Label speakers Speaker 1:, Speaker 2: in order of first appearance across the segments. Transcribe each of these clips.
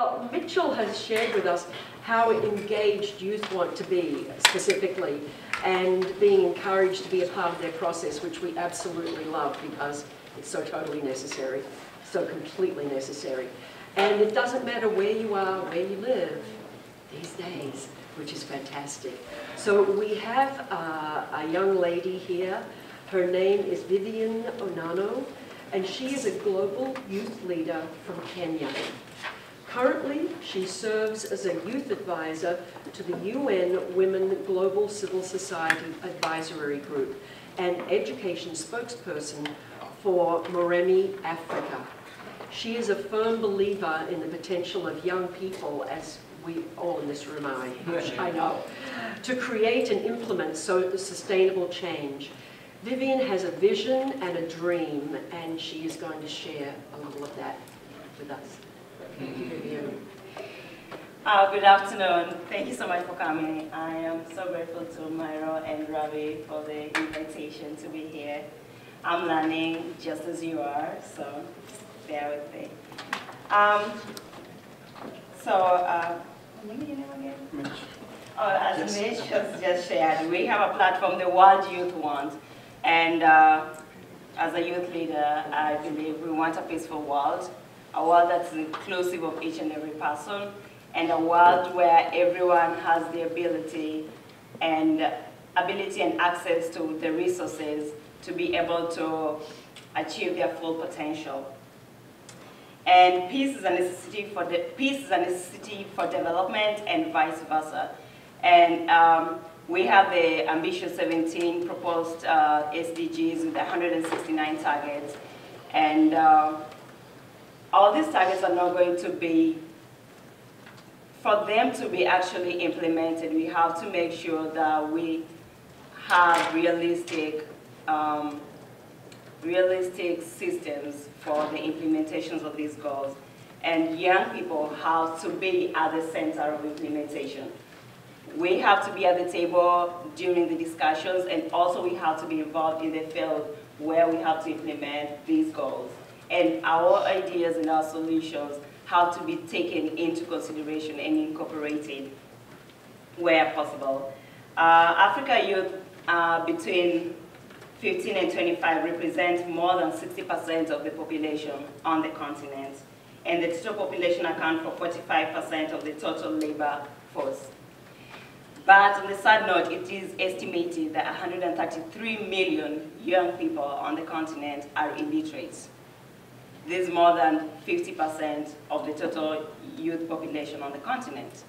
Speaker 1: Well, Mitchell has shared with us how engaged youth want to be specifically, and being encouraged to be a part of their process, which we absolutely love because it's so totally necessary, so completely necessary. And it doesn't matter where you are, where you live these days, which is fantastic. So we have a young lady here. Her name is Vivian Onano, and she is a global youth leader from Kenya. Currently, she serves as a youth advisor to the UN Women Global Civil Society Advisory Group and education spokesperson for Moremi, Africa. She is a firm believer in the potential of young people, as we all in this room are, I know, to create and implement sustainable change. Vivian has a vision and a dream, and she is going to share a little of that with us. Thank you, Vivian.
Speaker 2: Good afternoon. Thank you so much for coming. I am so grateful to Myro and Ravi for the invitation to be here. I'm learning just as you are, so bear with me. What is your name again? Mitch. Oh, as Mitch just shared, we have a platform, the World Youth Want. And as a youth leader, I believe we want a peaceful world, a world that's inclusive of each and every person, and a world where everyone has the ability and access to the resources to be able to achieve their full potential. And peace is a necessity for development, and vice versa. And we have the ambitious 17 proposed SDGs with 169 targets. And all these targets are not going to be, for them to be actually implemented, we have to make sure that we have realistic systems for the implementations of these goals. And young people have to be at the center of implementation. We have to be at the table during the discussions, and also we have to be involved in the field where we have to implement these goals. And our ideas and our solutions have to be taken into consideration and incorporated where possible. Africa youth between 15 and 25 represent more than 60% of the population on the continent. And the total population accounts for 45% of the total labor force. But on the sad note, it is estimated that 133 million young people on the continent are illiterate. This is more than 50% of the total youth population on the continent.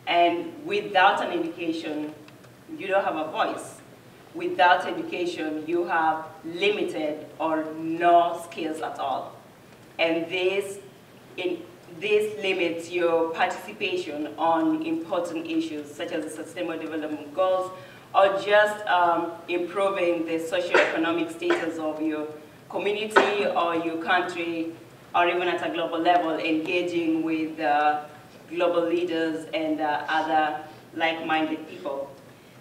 Speaker 2: And without an education, you don't have a voice. Without education, you have limited or no skills at all. And this limits your participation on important issues such as the Sustainable Development Goals, or just improving the socio-economic status of your community or your country, or even at a global level, engaging with global leaders and other like-minded people.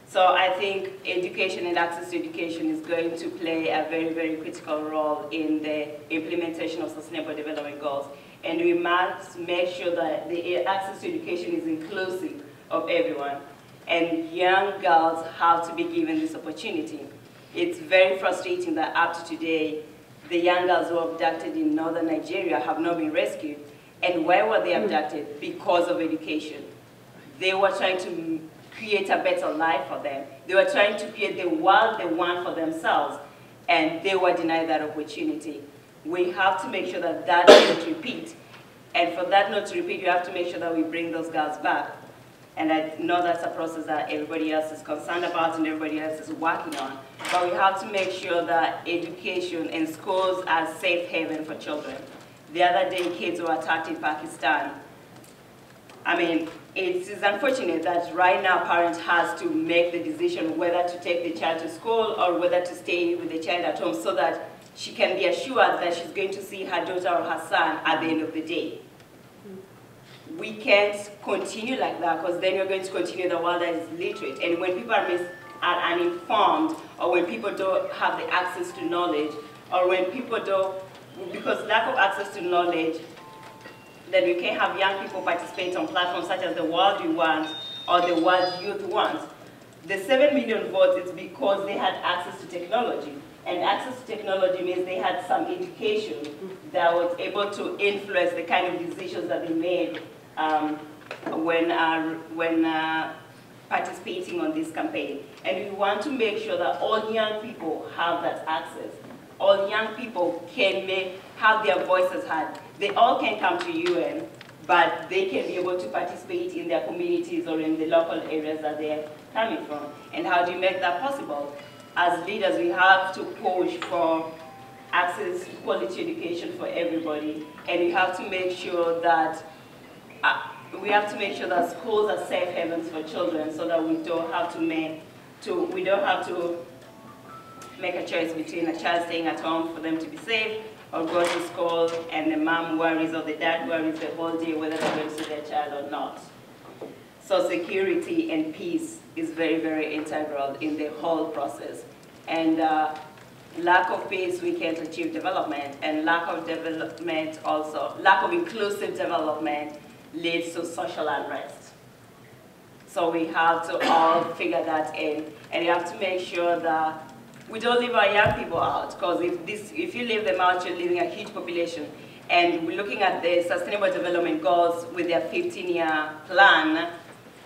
Speaker 2: So I think education and access to education is going to play a very, very critical role in the implementation of Sustainable Development Goals. And we must make sure that the access to education is inclusive of everyone. And young girls have to be given this opportunity. It's very frustrating that up to today, the young girls who were abducted in northern Nigeria have not been rescued. And why were they abducted? Because of education. They were trying to create a better life for them. They were trying to create the world they want for themselves, and they were denied that opportunity. We have to make sure that that doesn't repeat. And for that not to repeat, you have to make sure that we bring those girls back. And I know that's a process that everybody else is concerned about and everybody else is working on. But we have to make sure that education and schools are safe haven for children. The other day, kids were attacked in Pakistan. I mean, it is unfortunate that right now parents has to make the decision whether to take the child to school or whether to stay with the child at home so that she can be assured that she's going to see her daughter or her son at the end of the day. We can't continue like that, because then you're going to continue the world that is literate. And when people are uninformed, or when people don't have the access to knowledge, or when people don't, because lack of access to knowledge that we can have young people participate on platforms such as the World We Want or the World Youth Want. The 7 million votes is because they had access to technology. And access to technology means they had some education that was able to influence the kind of decisions that they made when participating on this campaign. And we want to make sure that all young people have that access. All young people can have their voices heard. They all can come to UN, but they can be able to participate in their communities or in the local areas that they're coming from. And how do you make that possible? As leaders, we have to push for access to quality education for everybody, and we have to make sure that schools are safe havens for children, so that we don't have to make a choice between a child staying at home for them to be safe, or go to school and the mom worries or the dad worries the whole day whether they're going to see their child or not. So security and peace is very, very integral in the whole process. And lack of peace, we can't achieve development. And lack of development also, lack of inclusive development leads to social unrest. So we have to all figure that in. And you have to make sure that we don't leave our young people out. Because if you leave them out, you're leaving a huge population. And we're looking at the Sustainable Development Goals with their 15-year plan.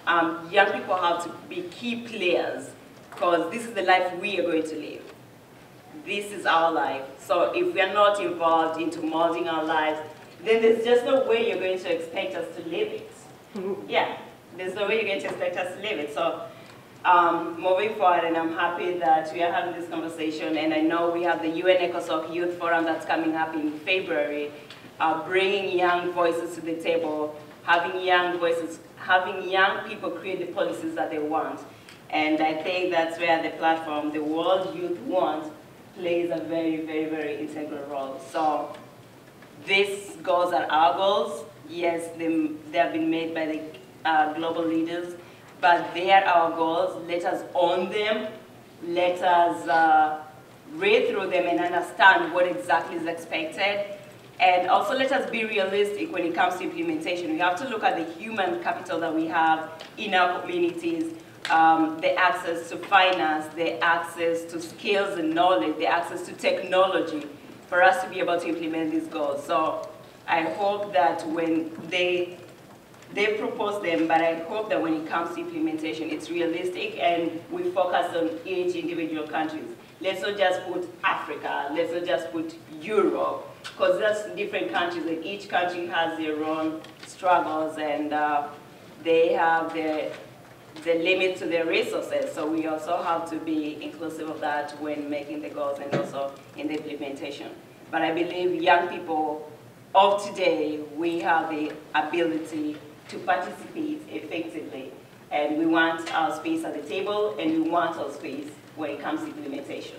Speaker 2: Young people have to be key players, because this is the life we are going to live. This is our life. So if we are not involved into molding our lives, then there's just no way you're going to expect us to live it. Yeah, there's no way you're going to expect us to live it. So moving forward, and I'm happy that we are having this conversation, and I know we have the UN ECOSOC Youth Forum that's coming up in February, bringing young voices to the table, having young people create the policies that they want. And I think that's where the platform, the World Youth Want, plays a very, very, very integral role. So these goals are our goals. Yes, they have been made by the global leaders, but they are our goals. Let us own them. Let us read through them and understand what exactly is expected. And also let us be realistic when it comes to implementation. We have to look at the human capital that we have in our communities, the access to finance, the access to skills and knowledge, the access to technology for us to be able to implement these goals. So I hope that when they propose them, but I hope that when it comes to implementation, it's realistic and we focus on each individual country. Let's not just put Africa, let's not just put Europe, because that's different countries, and each country has their own struggles, and they have the limit to their resources. So we also have to be inclusive of that when making the goals and also in the implementation. But I believe young people of today, we have the ability to participate effectively. And we want our space at the table, and we want our space when it comes to implementation.